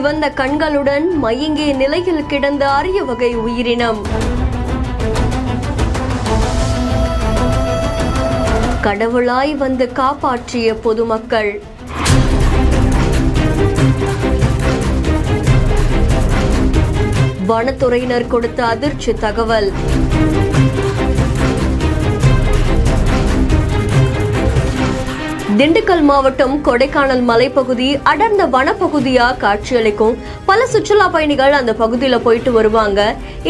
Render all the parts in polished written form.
சிவந்த கண்களுடன் மயங்கிய நிலையில் கிடந்த அரிய வகை உயிரினம். கடவுளாய் வந்து காப்பாற்றிய பொதுமக்கள். வனத்துறையினர் கொடுத்த அதிர்ச்சி தகவல். திண்டுக்கல் மாவட்டம் கொடைக்கானல் மலைப்பகுதி அடர்ந்த வனப்பகுதியா காட்சியளிக்கும். பல சுற்றுலா பயணிகள் அந்த பகுதியில போயிட்டு வருவாங்க.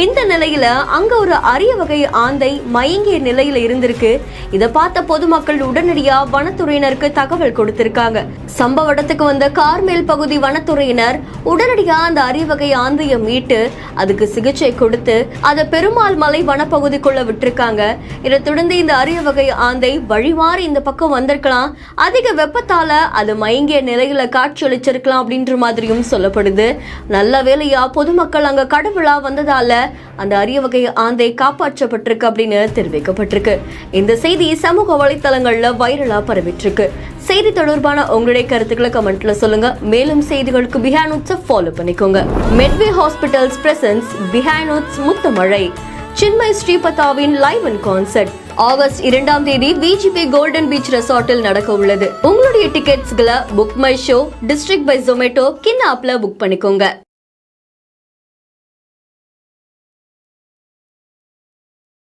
இந்த நிலையில அங்க ஒரு அரிய வகை ஆந்தை மயங்கிய நிலையில இருந்திருக்கு. இதை பார்த்த பொதுமக்கள் உடனடியா வனத்துறையினருக்கு தகவல் கொடுத்திருக்காங்க. சம்பவ இடத்துக்கு வந்த கார்மேல் பகுதி வனத்துறையினர் உடனடியா அந்த அரிய வகை ஆந்தையை மீட்டு அதுக்கு சிகிச்சை கொடுத்து அதை பெருமாள் மலை வனப்பகுதிக்குள்ள விட்டுருக்காங்க. இதை தொடர்ந்து இந்த அரிய வகை ஆந்தை வழிமாறி இந்த பக்கம் வந்திருக்கலாம். அதிக வெப்பத்தால அது மயங்கிய நிலையில காட்சியளிச்சிருக்கலாம் அப்படின்ற மாதிரியும் சொல்லப்படுது. நல்ல வேளையா பொதுமக்கள் அங்க கடவுளா வந்ததால அந்த அரிய வகை ஆந்தை காப்பாற்றப்பட்டிருக்கு அப்படின்னு தெரிவிக்கப்பட்டிருக்கு. இந்த செய்தி சமூக வலைத்தளங்கள்ல வைரலா பரவிட்டு இருக்கு. செய்தி தொடர்பான உங்களுடைய கருத்துக்களை கமெண்ட்ல சொல்லுங்க. மேலும் செய்திகளுக்கு பிஹைண்ட் நோட்ஸ் ஃபாலோ பண்ணிக்கோங்க. Medway hospitals presents behind notes Muthamazhai. Chinmayi ஸ்ரீபதாவின் லைவ் அண்ட் கான்சர்ட் ஆகஸ்ட் 2ஆம் தேதி விஜிபி கோல்டன் பீச் ரெசார்ட்டில் நடக்க உள்ளது. உங்களுடைய டிக்கெட்ஸ்களை book my show, district by Zomato, கின் ஆப்ல புக் பண்ணிக்கோங்க.